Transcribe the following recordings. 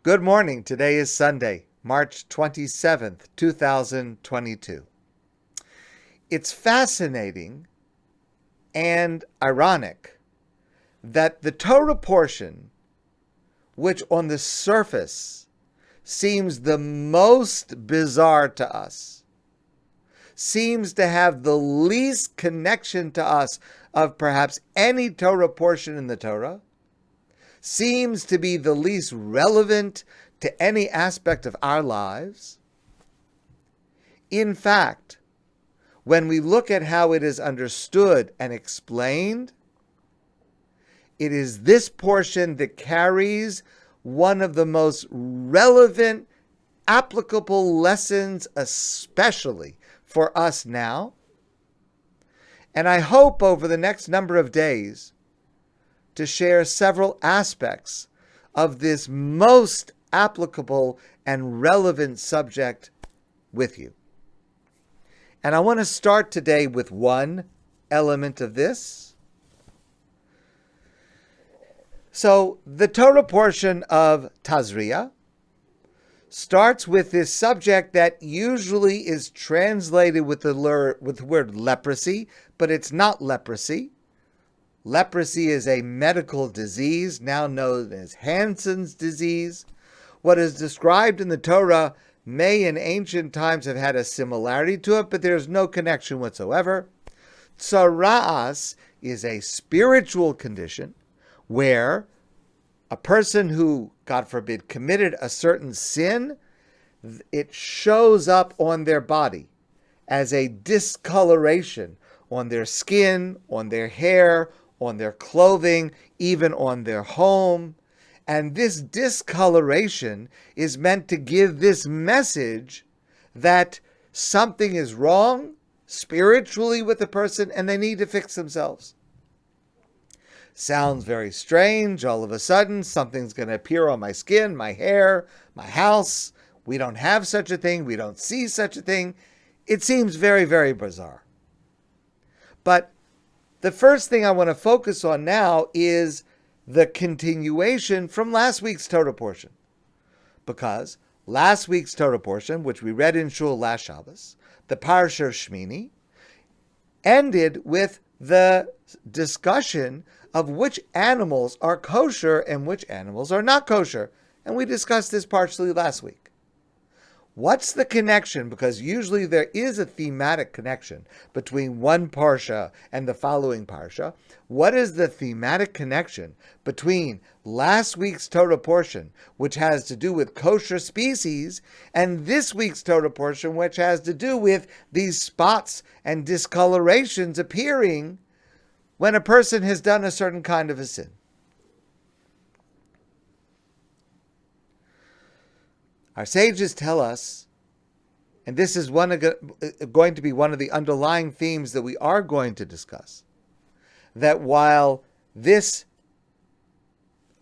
Good morning. Today is Sunday, March 27th, 2022. It's fascinating and ironic that the Torah portion, which on the surface seems the most bizarre to us, seems to have the least connection to us of perhaps any Torah portion in the Torah, seems to be the least relevant to any aspect of our lives. In fact, when we look at how it is understood and explained, it is this portion that carries one of the most relevant, applicable lessons, especially for us now. And I hope over the next number of days to share several aspects of this most applicable and relevant subject with you. And I want to start today with one element of this. So the Torah portion of Tazria starts with this subject that usually is translated with the word leprosy, but it's not leprosy. Leprosy is a medical disease now known as Hansen's disease. What is described in the Torah may in ancient times have had a similarity to it, but there's no connection whatsoever. Tzara'as is a spiritual condition where a person who, God forbid, committed a certain sin, it shows up on their body as a discoloration on their skin, on their hair, on their clothing, even on their home. And this discoloration is meant to give this message that something is wrong spiritually with the person and they need to fix themselves. Sounds very strange. All of a sudden, something's going to appear on my skin, my hair, my house. We don't have such a thing. We don't see such a thing. It seems very, very bizarre. But the first thing I want to focus on now is the continuation from last week's Torah portion. Because last week's Torah portion, which we read in Shul last Shabbos, the Parsha of Shmini, ended with the discussion of which animals are kosher and which animals are not kosher. And we discussed this partially last week. What's the connection? Because usually there is a thematic connection between one parsha and the following parsha. What is the thematic connection between last week's Torah portion, which has to do with kosher species, and this week's Torah portion, which has to do with these spots and discolorations appearing when a person has done a certain kind of a sin? Our sages tell us, and this is going to be one of the underlying themes that we are going to discuss, that while this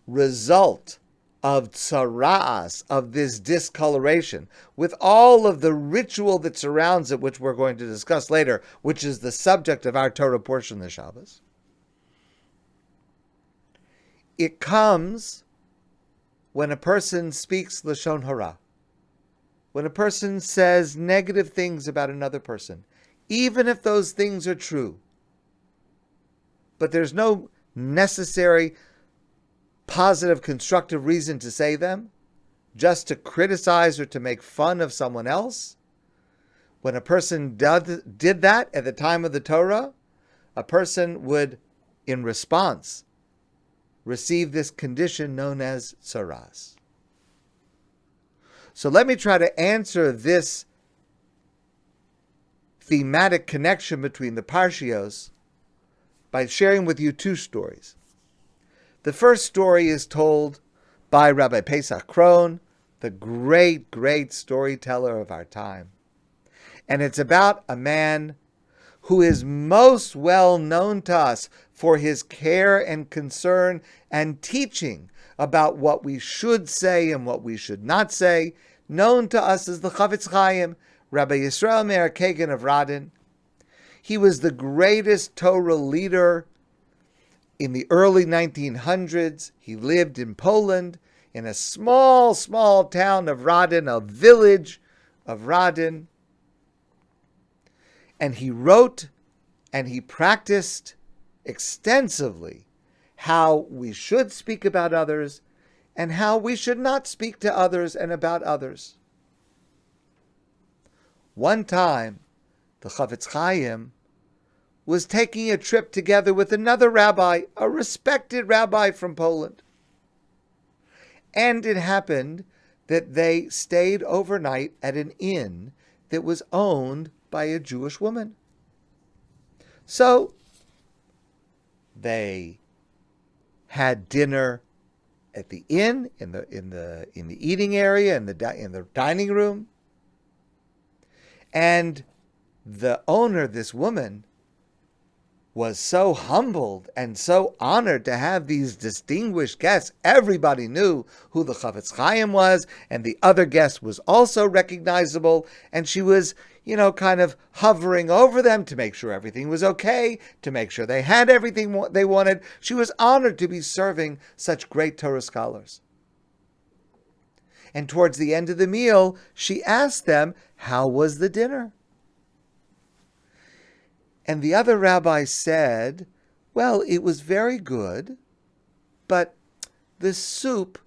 result of tzara'as, of this discoloration, with all of the ritual that surrounds it, which we're going to discuss later, which is the subject of our Torah portion this Shabbos, it comes when a person speaks Lashon Hara. When a person says negative things about another person, even if those things are true, but there's no necessary positive, constructive reason to say them, just to criticize or to make fun of someone else, when a person did that at the time of the Torah, a person would, in response, receive this condition known as tzaras. So let me try to answer this thematic connection between the parshios by sharing with you two stories. The first story is told by Rabbi Pesach Krohn, the great, great storyteller of our time. And it's about a man who is most well known to us for his care and concern and teaching about what we should say and what we should not say, known to us as the Chavetz Chaim, Rabbi Yisrael Meir Kagan of Radin. He was the greatest Torah leader in the early 1900s. He lived in Poland. in a small, small town of Radin, a village of Radin. And he wrote and he practiced extensively how we should speak about others and how we should not speak to others and about others. One time, the Chafetz Chaim was taking a trip together with another rabbi, a respected rabbi from Poland. And it happened that they stayed overnight at an inn that was owned by a Jewish woman. So they had dinner at the inn, in the eating area, in the dining room. And the owner, this woman, was so humbled and so honored to have these distinguished guests. Everybody knew who the Chafetz Chaim was, and the other guest was also recognizable. And she was, kind of hovering over them to make sure everything was okay, to make sure they had everything they wanted. She was honored to be serving such great Torah scholars. And towards the end of the meal, she asked them, how was the dinner? And the other rabbi said, well, it was very good, but the soup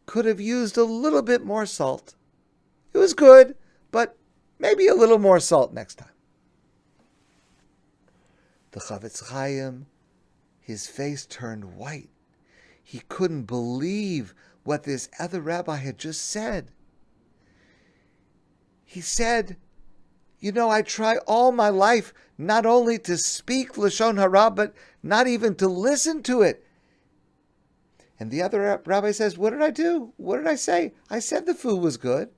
could have used a little bit more salt. It was good, but maybe a little more salt next time. The Chafetz Chaim, his face turned white. He couldn't believe what this other rabbi had just said. He said, I try all my life not only to speak Lashon Hara, but not even to listen to it. And the other rabbi says, what did I do? What did I say? I said the food was good.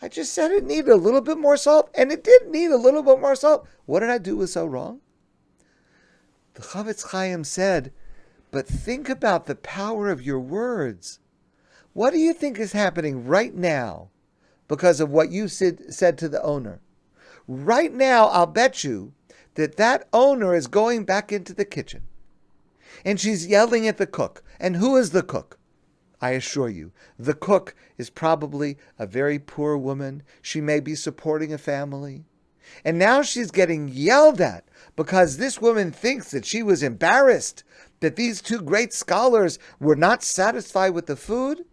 I just said it needed a little bit more salt, and it did need a little bit more salt. What did I do was so wrong? The Chafetz Chaim said, but think about the power of your words. What do you think is happening right now because of what you said to the owner? Right now, I'll bet you that owner is going back into the kitchen. And she's yelling at the cook. And who is the cook? I assure you, the cook is probably a very poor woman. She may be supporting a family. And now she's getting yelled at because this woman thinks that she was embarrassed that these two great scholars were not satisfied with the food.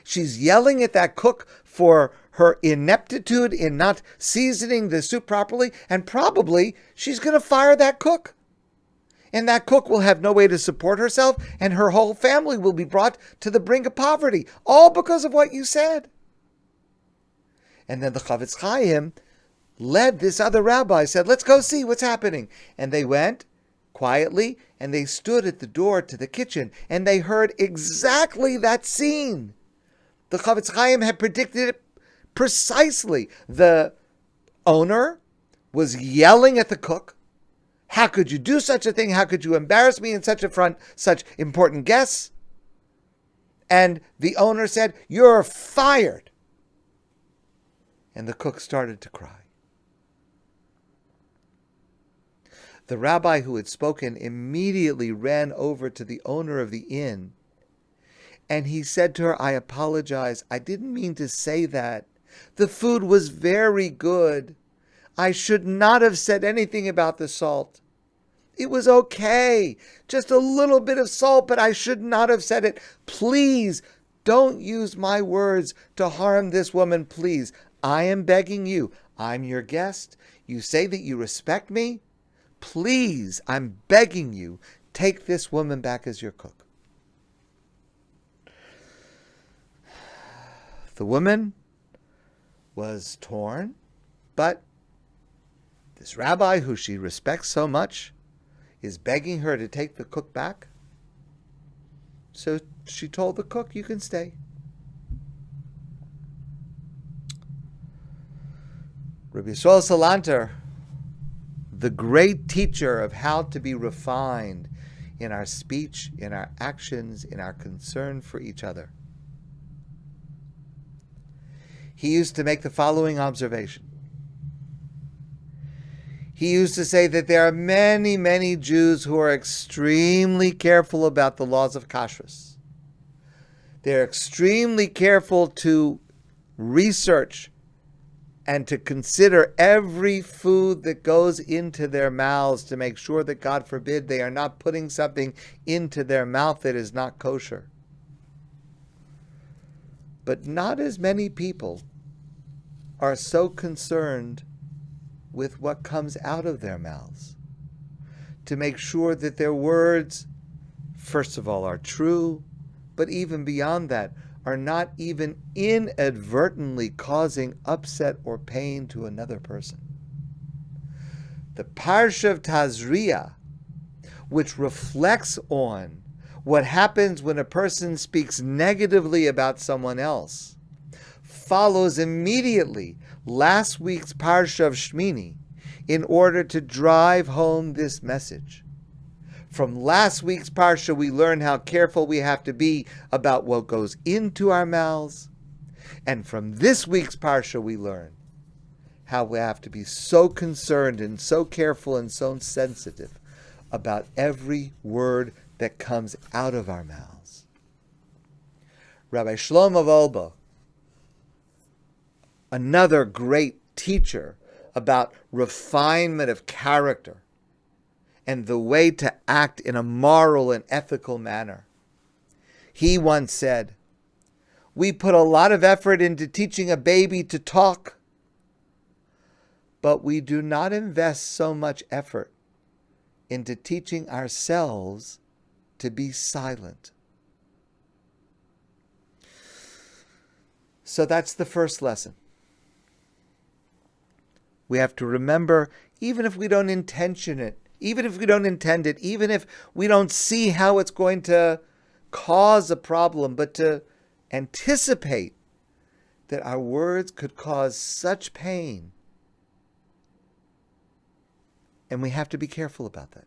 She's yelling at that cook for her ineptitude in not seasoning the soup properly, and probably she's going to fire that cook. And that cook will have no way to support herself, and her whole family will be brought to the brink of poverty, all because of what you said. And then the Chafetz Chaim led this other rabbi, said, let's go see what's happening. And they went quietly, and they stood at the door to the kitchen, and they heard exactly that scene. The Chafetz Chaim had predicted it precisely. The owner was yelling at the cook. How could you do such a thing? How could you embarrass me in such such important guests? And the owner said, you're fired. And the cook started to cry. The rabbi who had spoken immediately ran over to the owner of the inn, and he said to her, I apologize. I didn't mean to say that. The food was very good. I should not have said anything about the salt. It was okay. Just a little bit of salt, but I should not have said it. Please, don't use my words to harm this woman, please. I am begging you. I'm your guest. You say that you respect me. Please, I'm begging you, take this woman back as your cook. The woman was torn, but this rabbi who she respects so much is begging her to take the cook back. So she told the cook, you can stay. Rabbi Yisrael Salanter, the great teacher of how to be refined in our speech, in our actions, in our concern for each other, he used to make the following observation. He used to say that there are many, many Jews who are extremely careful about the laws of kashrus. They're extremely careful to research and to consider every food that goes into their mouths to make sure that, God forbid, they are not putting something into their mouth that is not kosher. But not as many people are so concerned with what comes out of their mouths, to make sure that their words, first of all, are true, but even beyond that, are not even inadvertently causing upset or pain to another person. The Parsha of Tazria, which reflects on what happens when a person speaks negatively about someone else, follows immediately last week's Parsha of Shmini in order to drive home this message. From last week's Parsha, we learn how careful we have to be about what goes into our mouths. And from this week's Parsha, we learn how we have to be so concerned and so careful and so sensitive about every word that comes out of our mouths. Rabbi Shlomo Wolbe, another great teacher about refinement of character and the way to act in a moral and ethical manner. He once said, "We put a lot of effort into teaching a baby to talk, but we do not invest so much effort into teaching ourselves to be silent." So that's the first lesson. We have to remember, even if we don't intend it, even if we don't see how it's going to cause a problem, but to anticipate that our words could cause such pain. And we have to be careful about that.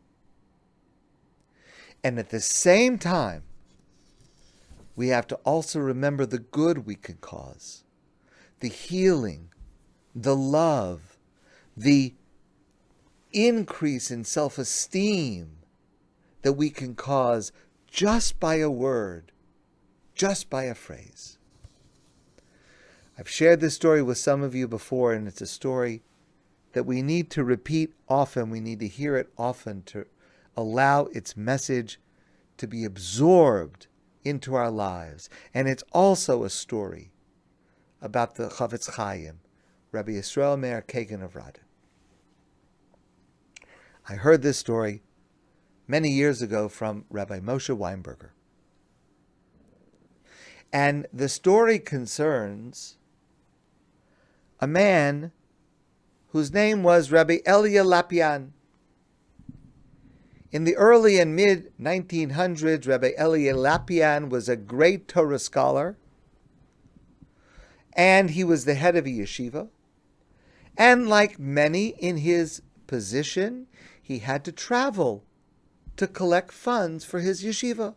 And at the same time, we have to also remember the good we can cause, the healing, the love, the increase in self-esteem that we can cause just by a word, just by a phrase. I've shared this story with some of you before, and it's a story that we need to repeat often. We need to hear it often to allow its message to be absorbed into our lives. And it's also a story about the Chavetz Chaim, Rabbi Yisrael Meir Kagan of Radin. I heard this story many years ago from Rabbi Moshe Weinberger. And the story concerns a man whose name was Rabbi Elia Lapian. In the early and mid-1900s, Rabbi Elia Lapian was a great Torah scholar, and he was the head of a yeshiva. And like many in his position, he had to travel to collect funds for his yeshiva.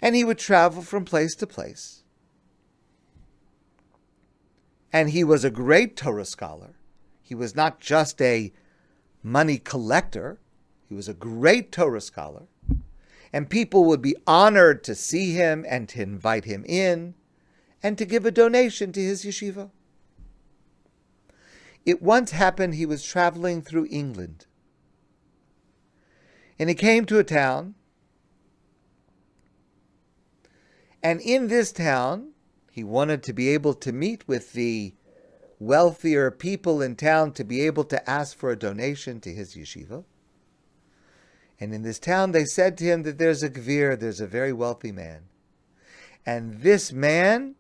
And he would travel from place to place. And he was a great Torah scholar. He was not just a money collector. He was a great Torah scholar. And people would be honored to see him and to invite him in and to give a donation to his yeshiva. It once happened he was traveling through England. And he came to a town. And in this town, he wanted to be able to meet with the wealthier people in town to be able to ask for a donation to his yeshiva. And in this town, they said to him that there's a gvir, there's a very wealthy man. And this man,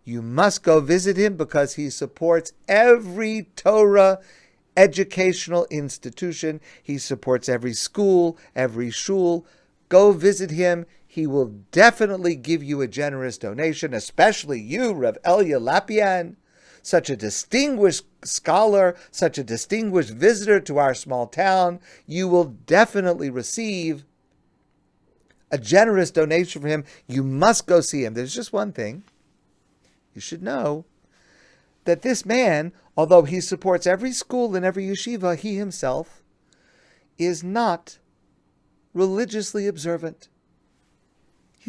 you must go visit him because he supports every Torah educational institution. He supports every school, every shul. Go visit him. He will definitely give you a generous donation, especially you, Rav Elia Lapian, such a distinguished scholar, such a distinguished visitor to our small town. You will definitely receive a generous donation from him. You must go see him. There's just one thing. You should know that this man, although he supports every school and every yeshiva, he himself is not religiously observant.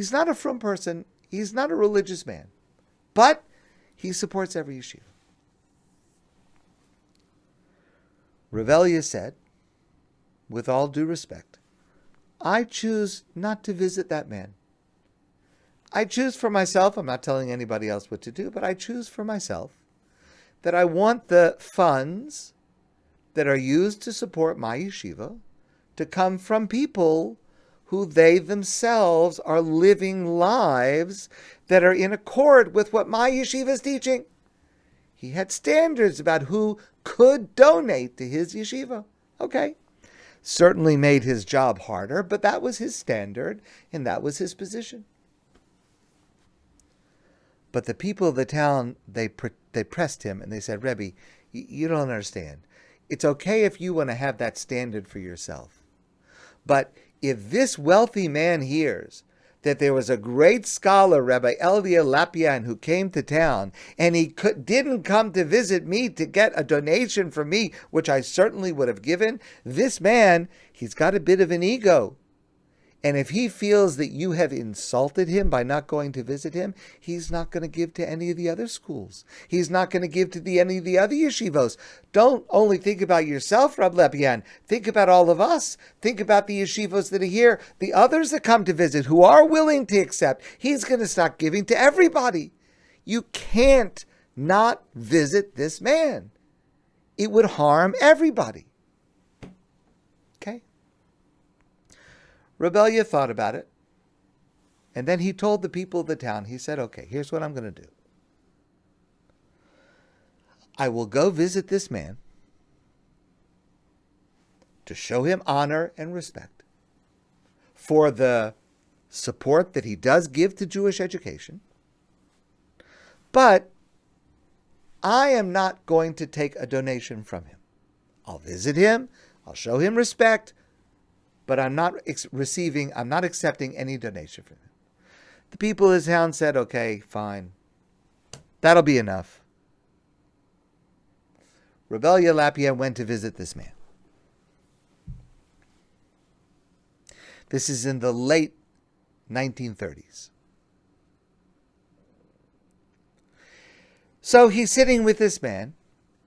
He's not a frum person. He's not a religious man. But he supports every yeshiva. Rav Elia said, with all due respect, I choose not to visit that man. I choose for myself, I'm not telling anybody else what to do, but I choose for myself that I want the funds that are used to support my yeshiva to come from people who they themselves are living lives that are in accord with what my yeshiva is teaching. He had standards about who could donate to his yeshiva. Okay. Certainly made his job harder, but that was his standard and that was his position. But the people of the town, they pressed him and they said, Rebbe, you don't understand. It's okay if you want to have that standard for yourself. But if this wealthy man hears that there was a great scholar, Rabbi Elia Lapian, who came to town, and he didn't come to visit me to get a donation from me, which I certainly would have given, this man, he's got a bit of an ego. And if he feels that you have insulted him by not going to visit him, he's not going to give to any of the other schools. He's not going to give to any of the other yeshivos. Don't only think about yourself, Rab Lepian. Think about all of us. Think about the yeshivos that are here, the others that come to visit, who are willing to accept. He's going to start giving to everybody. You can't not visit this man. It would harm everybody. Okay? Reb Elia thought about it, and then he told the people of the town, he said, okay, here's what I'm going to do. I will go visit this man to show him honor and respect for the support that he does give to Jewish education, but I am not going to take a donation from him. I'll visit him, I'll show him respect, but I'm not accepting any donation from him. The people of his town said, okay, fine. That'll be enough. Reb Elia Lapian went to visit this man. This is in the late 1930s. So he's sitting with this man,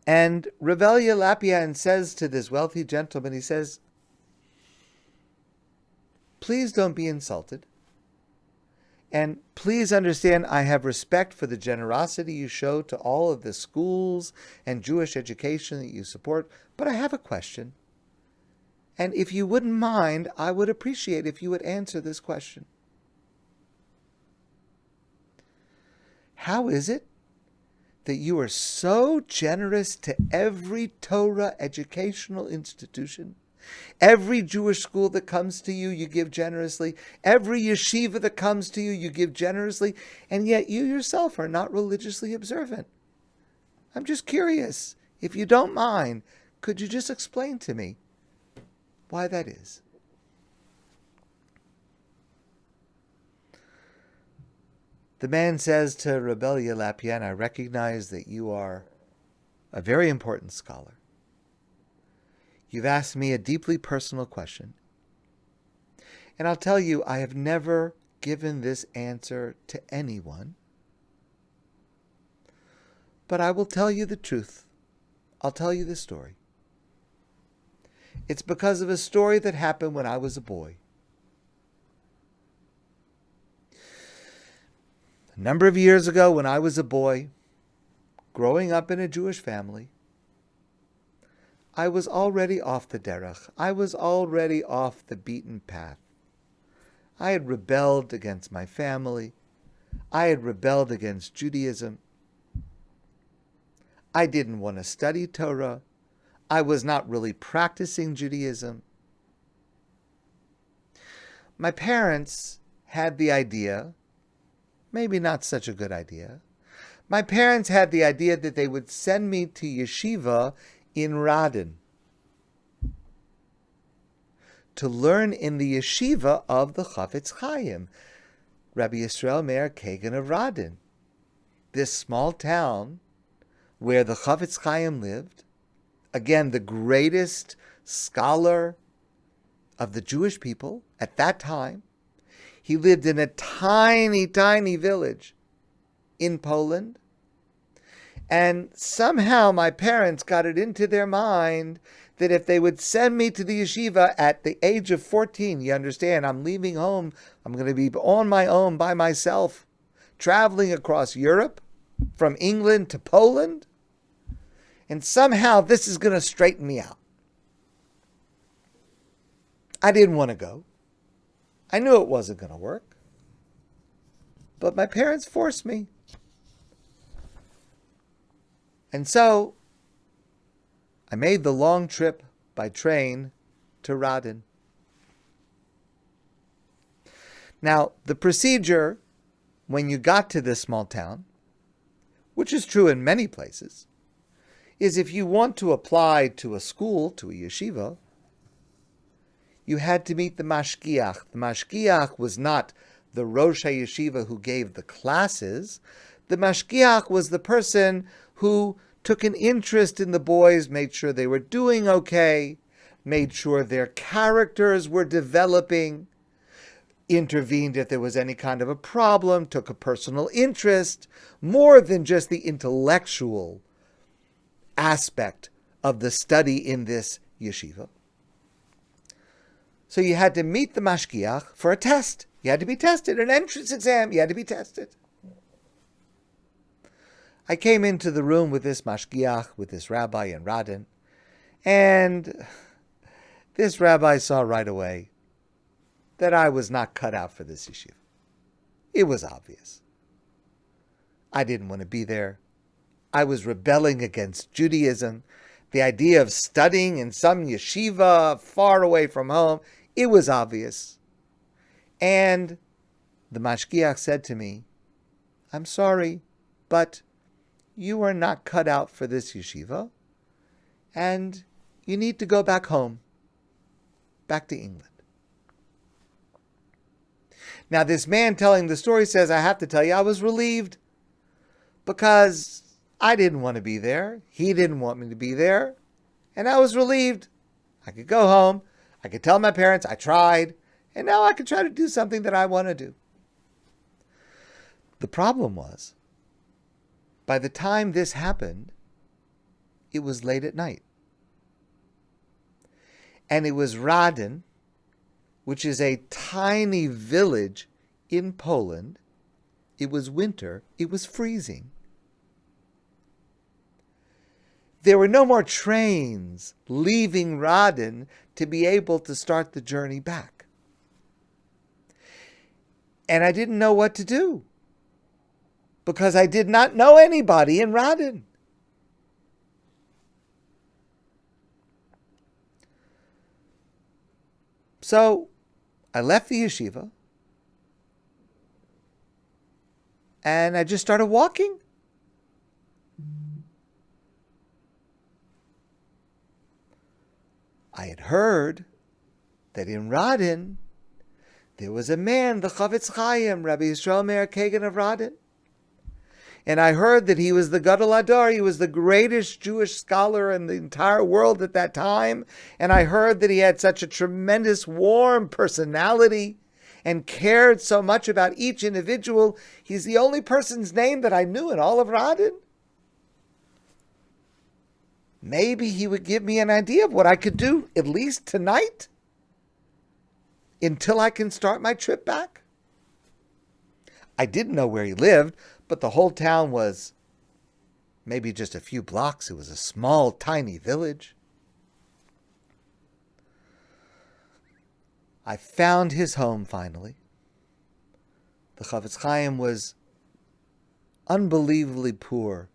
and Reb Elia Lapian says to this wealthy gentleman, he says, please don't be insulted. And please understand, I have respect for the generosity you show to all of the schools and Jewish education that you support, but I have a question. And if you wouldn't mind, I would appreciate if you would answer this question. How is it that you are so generous to every Torah educational institution? Every Jewish school that comes to you, you give generously. Every yeshiva that comes to you, you give generously. And yet you yourself are not religiously observant. I'm just curious. If you don't mind, could you just explain to me why that is? The man says to Reb Elia Lapian, I recognize that you are a very important scholar. You've asked me a deeply personal question. And I'll tell you, I have never given this answer to anyone. But I will tell you the truth. I'll tell you the story. It's because of a story that happened when I was a boy. A number of years ago, when I was a boy, growing up in a Jewish family, I was already off the derech. I was already off the beaten path. I had rebelled against my family. I had rebelled against Judaism. I didn't want to study Torah. I was not really practicing Judaism. My parents had the idea, maybe not such a good idea. My parents had the idea that they would send me to yeshiva in Radin to learn in the yeshiva of the Chafetz Chaim, Rabbi Yisrael Meir Kagan of Radin, this small town where the Chafetz Chaim lived, again, the greatest scholar of the Jewish people at that time. He lived in a tiny, tiny village in Poland. And somehow my parents got it into their mind that if they would send me to the yeshiva at the age of 14, you understand, I'm leaving home, I'm going to be on my own by myself, traveling across Europe, from England to Poland, and somehow this is going to straighten me out. I didn't want to go. I knew it wasn't going to work. But my parents forced me. And so I made the long trip by train to Radin. Now, the procedure when you got to this small town, which is true in many places, is if you want to apply to a school, to a yeshiva, you had to meet the mashgiach. The mashgiach was not the Rosh HaYeshiva who gave the classes. The mashgiach was the person who took an interest in the boys, made sure they were doing okay, made sure their characters were developing, intervened if there was any kind of a problem, took a personal interest, more than just the intellectual aspect of the study in this yeshiva. So you had to meet the mashgiach for a test. You had to be tested, an entrance exam, you had to be tested. I came into the room with this mashgiach, with this rabbi in Radin, and this rabbi saw right away that I was not cut out for this yeshiva. It was obvious. I didn't want to be there. I was rebelling against Judaism. The idea of studying in some yeshiva far away from home, it was obvious. And the mashgiach said to me, I'm sorry, but you are not cut out for this yeshiva, and you need to go back home, back to England. Now, this man telling the story says, I have to tell you, I was relieved because I didn't want to be there. He didn't want me to be there. And I was relieved. I could go home. I could tell my parents I tried. And now I can try to do something that I want to do. The problem was, by the time this happened, it was late at night. And it was Radin, which is a tiny village in Poland. It was winter. It was freezing. There were no more trains leaving Radin to be able to start the journey back. And I didn't know what to do because I did not know anybody in Radin. So I left the yeshiva and I just started walking. I had heard that in Radin there was a man, the Chafetz Chaim, Rabbi Yisrael Meir Kagan of Radin. And I heard that he was the Gadol Hador, he was the greatest Jewish scholar in the entire world at that time. And I heard that he had such a tremendous, warm personality and cared so much about each individual. He's the only person's name that I knew in all of Radin. Maybe he would give me an idea of what I could do, at least tonight, until I can start my trip back. I didn't know where he lived, but the whole town was maybe just a few blocks. It was a small, tiny village. I found his home finally. The Chafetz Chaim was unbelievably poor.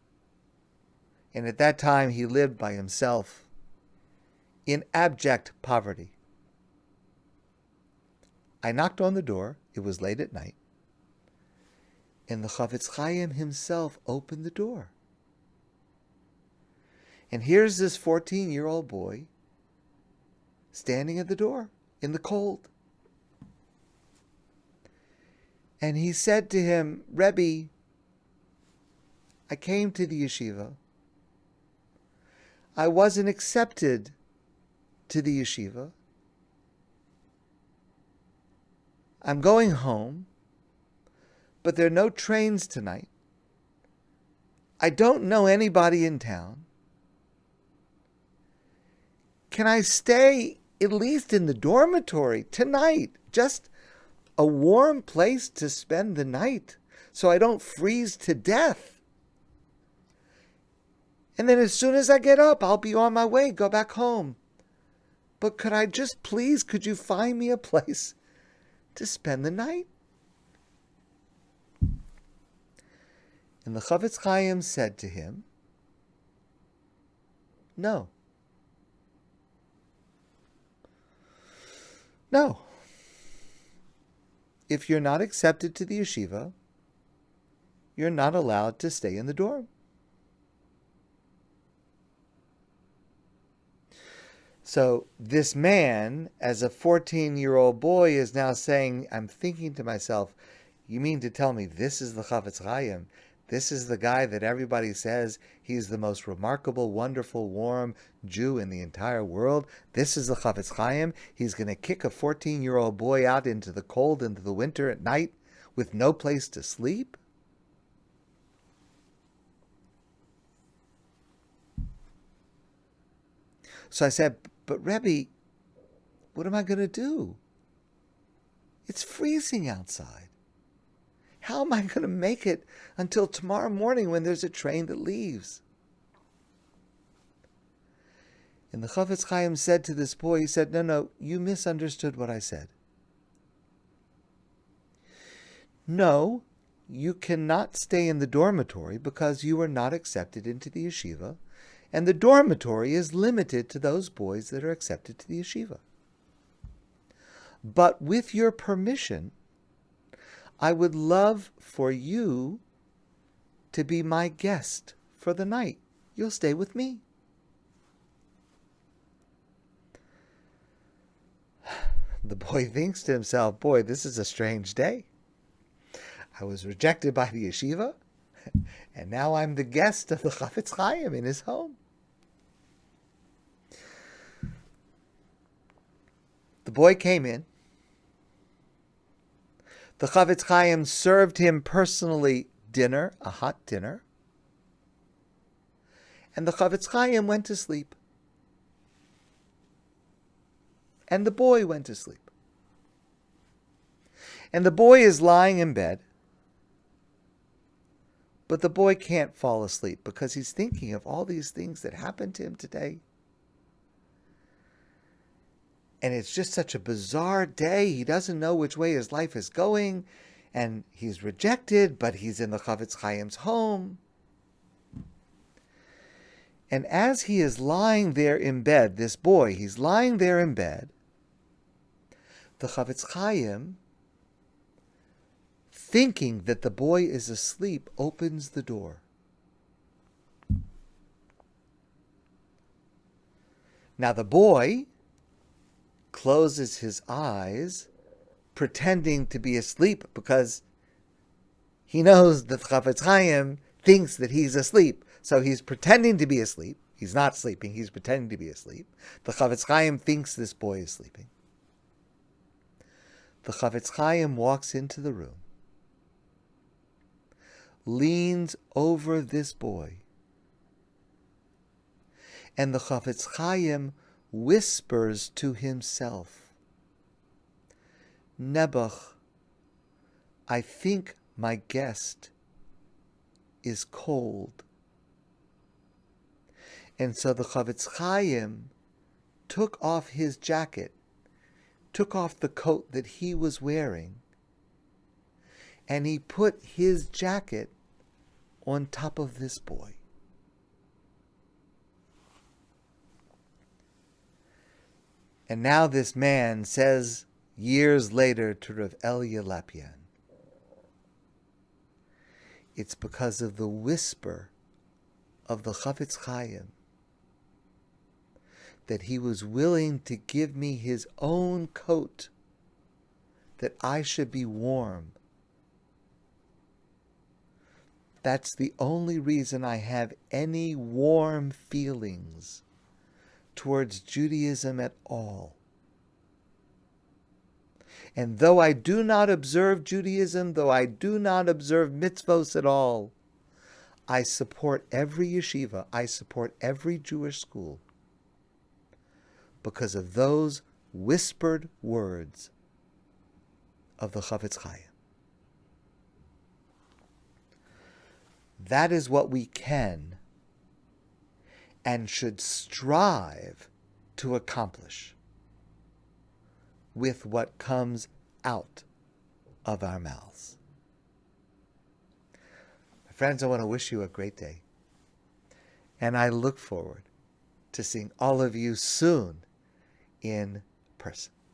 And at that time, he lived by himself in abject poverty. I knocked on the door. It was late at night. And the Chafetz Chaim himself opened the door. And here's this 14-year-old boy standing at the door in the cold. And he said to him, Rebbe, I came to the yeshiva. I wasn't accepted to the yeshiva. I'm going home, but there are no trains tonight. I don't know anybody in town. Can I stay at least in the dormitory tonight? Just a warm place to spend the night so I don't freeze to death. And then as soon as I get up, I'll be on my way, go back home. But could you find me a place to spend the night? And the Chafetz Chaim said to him, No. No. If you're not accepted to the yeshiva, you're not allowed to stay in the dorm. So this man, as a 14-year-old boy, is now saying, I'm thinking to myself, you mean to tell me this is the Chafetz Chaim? This is the guy that everybody says he's the most remarkable, wonderful, warm Jew in the entire world? This is the Chafetz Chaim? He's going to kick a 14-year-old boy out into the cold, into the winter at night with no place to sleep? So I said, but Rebbe, what am I going to do? It's freezing outside. How am I going to make it until tomorrow morning when there's a train that leaves? And the Chafetz Chaim said to this boy, he said, no, you misunderstood what I said. No, you cannot stay in the dormitory because you are not accepted into the yeshiva, and the dormitory is limited to those boys that are accepted to the yeshiva. But with your permission, I would love for you to be my guest for the night. You'll stay with me. The boy thinks to himself, boy, this is a strange day. I was rejected by the yeshiva, and now I'm the guest of the Chafetz Chaim in his home. The boy came in. The Chafetz Chaim served him personally dinner, a hot dinner. And the Chafetz Chaim went to sleep. And the boy went to sleep. And the boy is lying in bed. But the boy can't fall asleep because he's thinking of all these things that happened to him today. And it's just such a bizarre day. He doesn't know which way his life is going. And he's rejected, but he's in the Chafetz Chaim's home. And as he is lying there in bed, this boy, he's lying there in bed, the Chafetz Chaim, thinking that the boy is asleep, opens the door. Now the boy closes his eyes, pretending to be asleep because he knows that Chafetz Chaim thinks that he's asleep. So he's pretending to be asleep. He's not sleeping. He's pretending to be asleep. The Chafetz Chaim thinks this boy is sleeping. The Chafetz Chaim walks into the room, leans over this boy, and the Chafetz Chaim whispers to himself, Nebuch, I think my guest is cold. And so the Chafetz Chaim took off his jacket, took off the coat that he was wearing, and he put his jacket on top of this boy. And now this man says, years later, to Rav Elia Lopian, it's because of the whisper of the Chafetz Chaim that he was willing to give me his own coat, that I should be warm. That's the only reason I have any warm feelings towards Judaism at all. And though I do not observe Judaism, though I do not observe mitzvos at all, I support every yeshiva, I support every Jewish school because of those whispered words of the Chafetz Chaim. That is what we can and should strive to accomplish with what comes out of our mouths. My friends, I want to wish you a great day. And I look forward to seeing all of you soon in person.